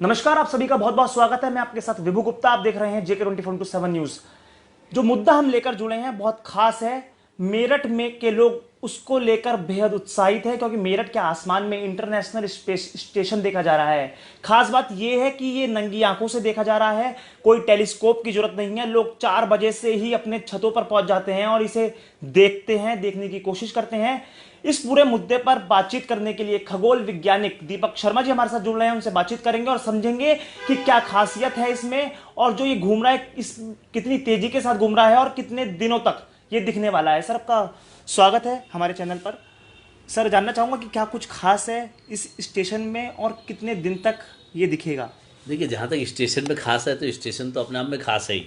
नमस्कार, आप सभी का बहुत बहुत स्वागत है। मैं आपके साथ विभू गुप्ता। आप देख रहे हैं JK24/7 न्यूज। जो मुद्दा हम लेकर जुड़े हैं बहुत खास है। मेरठ में के लोग उसको लेकर बेहद उत्साहित है क्योंकि मेरठ के आसमान में इंटरनेशनल स्पेस स्टेशन देखा जा रहा है। खास बात यह है कि ये नंगी आंखों से देखा जा रहा है, कोई टेलीस्कोप की जरूरत नहीं है। लोग 4 बजे से ही अपने छतों पर पहुंच जाते हैं और इसे देखते हैं, देखने की कोशिश करते हैं। इस पूरे मुद्दे पर बातचीत करने के लिए खगोल वैज्ञानिक दीपक शर्मा जी हमारे साथ जुड़ रहे हैं। उनसे बातचीत करेंगे और समझेंगे कि क्या खासियत है इसमें और जो ये घूम रहा है इस कितनी तेजी के साथ घूम रहा है और कितने दिनों तक ये दिखने वाला है। सर, आपका स्वागत है हमारे चैनल पर। सर, जानना चाहूंगा कि क्या कुछ खास है इस स्टेशन में और कितने दिन तक ये दिखेगा। देखिए, जहाँ तक स्टेशन में खास है तो स्टेशन तो अपने आप में खास है ही,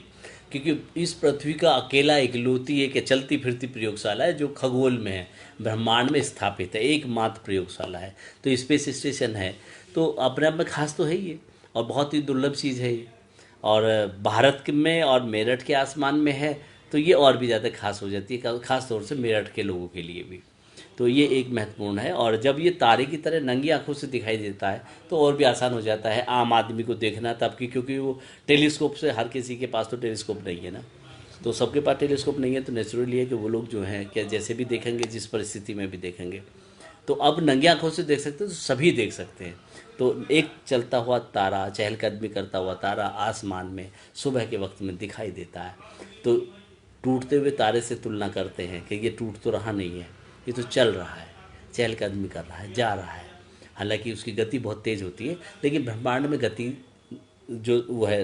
क्योंकि इस पृथ्वी का अकेला इकलौती एक चलती फिरती प्रयोगशाला है जो खगोल में है, ब्रह्मांड में स्थापित है, एकमात्र प्रयोगशाला है। तो स्पेस स्टेशन है तो अपने आप में खास तो है ही है और बहुत ही दुर्लभ चीज़ है ये। और भारत में और मेरठ के आसमान में है तो ये और भी ज़्यादा खास हो जाती है, खास तौर से मेरठ के लोगों के लिए भी। तो ये एक महत्वपूर्ण है और जब ये तारे की तरह नंगी आंखों से दिखाई देता है तो और भी आसान हो जाता है आम आदमी को देखना तब की, क्योंकि वो टेलीस्कोप से हर किसी के पास तो टेलीस्कोप नहीं है ना। तो सबके पास टेलीस्कोप नहीं है तो नेचुरली है कि वो लोग जो हैं क्या जैसे भी देखेंगे, जिस परिस्थिति में भी देखेंगे। तो अब नंगी आंखों से देख सकते हैं तो सभी देख सकते हैं। तो एक चलता हुआ तारा, चहलकदमी करता हुआ तारा आसमान में सुबह के वक्त में दिखाई देता है। तो टूटते हुए तारे से तुलना करते हैं कि ये टूट तो रहा नहीं है, ये तो चल रहा है, चहलकदमी कर रहा है, जा रहा है। हालांकि उसकी गति बहुत तेज़ होती है, लेकिन ब्रह्मांड में गति जो वो है,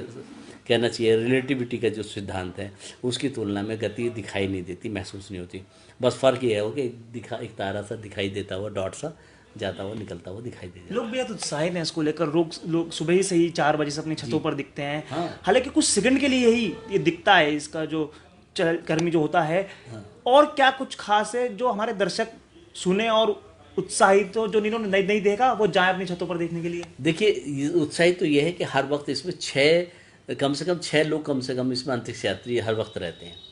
कहना चाहिए रिलेटिविटी का जो सिद्धांत है, उसकी तुलना में गति दिखाई नहीं देती, महसूस नहीं होती। बस फ़र्क ये है कि एक तारा सा दिखाई देता हुआ, डॉट सा जाता हुआ निकलता हुआ दिखाई दे लोग जाता है। बेहद उत्साहित हैं इसको लेकर। लोग सुबह ही से ही 4 बजे से अपनी छतों जी पर दिखते हैं। हाँ हालांकि कुछ सेकंड के लिए ही ये दिखता है, इसका जो चहलकदमी जो होता है। हाँ। और क्या कुछ खास है जो हमारे दर्शक सुने और उत्साहित हो, जो जिन्होंने नहीं नहीं देखा वो जाए अपनी छतों पर देखने के लिए। देखिए, उत्साहित तो ये है कि हर वक्त इसमें कम से कम छः लोग कम से कम इसमें अंतरिक्ष यात्री हर वक्त रहते हैं।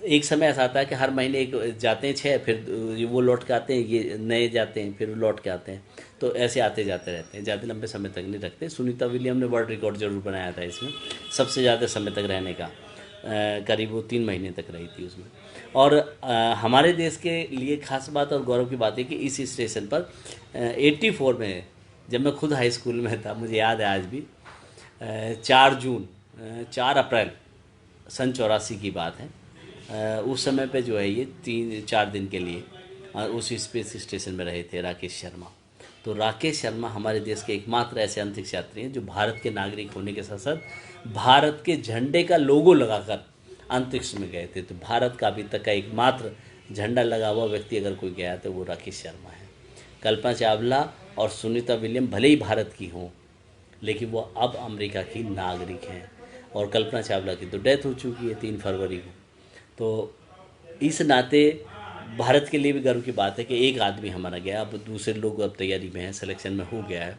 एक समय ऐसा आता है कि हर महीने एक जाते हैं छः, फिर वो लौट के आते हैं, ये नए जाते हैं, फिर लौट के आते हैं। तो ऐसे आते जाते रहते हैं, ज़्यादा लंबे समय तक नहीं रखते। सुनीता विलियम ने वर्ल्ड रिकॉर्ड जरूर बनाया था इसमें, सबसे ज़्यादा समय तक रहने का। करीब वो 3 महीने तक रही थी उसमें। और हमारे देश के लिए खास बात और गौरव की बात है कि इस स्टेशन पर 84 में, जब मैं खुद हाई स्कूल में था, मुझे याद है आज भी, 4 अप्रैल सन 84 की बात है। उस समय पे जो है ये 3-4 दिन के लिए उस स्पेस स्टेशन में रहे थे राकेश शर्मा। तो राकेश शर्मा हमारे देश के एकमात्र ऐसे अंतरिक्ष यात्री हैं जो भारत के नागरिक होने के साथ साथ भारत के झंडे का लोगो लगाकर अंतरिक्ष में गए थे। तो भारत का अभी तक का एकमात्र झंडा लगा हुआ व्यक्ति अगर कोई गया तो वो राकेश शर्मा है। कल्पना चावला और सुनीता विलियम भले ही भारत की हों, लेकिन वो अब अमेरिका की नागरिक हैं। और कल्पना चावला की तो डेथ हो चुकी है 3 फरवरी को। तो इस नाते भारत के लिए भी गर्व की बात है कि एक आदमी हमारा गया। अब दूसरे लोग अब तैयारी में हैं, सिलेक्शन में हो गया है,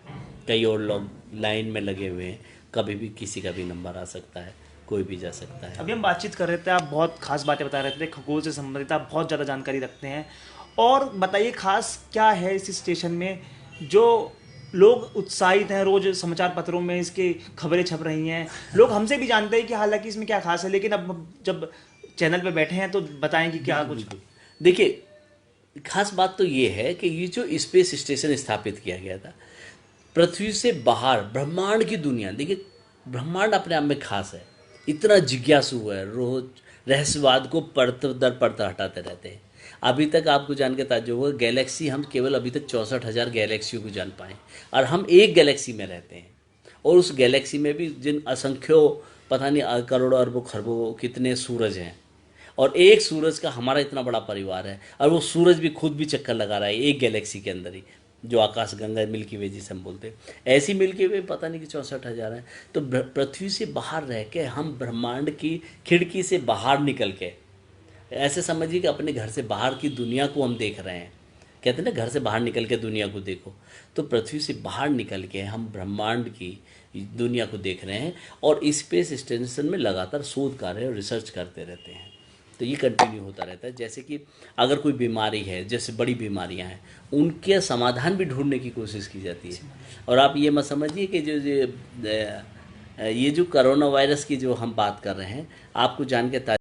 कई और लोग लाइन में लगे हुए हैं। कभी भी किसी का भी नंबर आ सकता है, कोई भी जा सकता है। अभी हम बातचीत कर रहे थे, आप बहुत खास बातें बता रहे थे खगोल से संबंधित, आप बहुत ज़्यादा जानकारी रखते हैं। और बताइए खास क्या है इस स्टेशन में जो लोग उत्साहित हैं। रोज समाचार पत्रों में इसकी खबरें छप रही हैं, लोग हमसे भी जानते हैं कि हालांकि इसमें क्या खास है, लेकिन अब जब चैनल पे बैठे हैं तो बताएं कि क्या बिल्कुल कुछ। बिल्कुल। देखिए, खास बात तो ये है कि ये जो स्पेस स्टेशन स्थापित किया गया था पृथ्वी से बाहर ब्रह्मांड की दुनिया, देखिए ब्रह्मांड अपने आप में खास है, इतना जिज्ञासु है, रोज रहस्यवाद को परत दर परत हटाते रहते हैं। अभी तक आपको जान के ताज्जुब होगा, गैलेक्सी हम केवल अभी तक 64,000 गैलेक्सियों को जान पाए और हम एक गैलेक्सी में रहते हैं। और उस गैलेक्सी में भी जिन असंख्यों, पता नहीं करोड़ों अरबों खरबों कितने सूरज हैं, और एक सूरज का हमारा इतना बड़ा परिवार है, और वो सूरज भी खुद भी चक्कर लगा रहा है एक गैलेक्सी के अंदर ही, जो आकाश गंगा मिल्की वे जिसे हम बोलते हैं। ऐसी मिल्की वे पता नहीं कि 64,000 हैं। तो पृथ्वी से बाहर रह के हम ब्रह्मांड की खिड़की से बाहर निकल के, ऐसे समझिए कि अपने घर से बाहर की दुनिया को हम देख रहे हैं। कहते हैं ना, घर से बाहर निकल के दुनिया को देखो। तो पृथ्वी से बाहर निकल के हम ब्रह्मांड की दुनिया को देख रहे हैं और स्पेस स्टेशन में लगातार शोध कार्य और रिसर्च करते रहते हैं। तो ये कंटिन्यू होता रहता है। जैसे कि अगर कोई बीमारी है, जैसे बड़ी बीमारियां हैं, उनके समाधान भी ढूंढने की कोशिश की जाती है। और आप ये मत समझिए कि ये जो कोरोना वायरस की जो हम बात कर रहे हैं, आपको जान के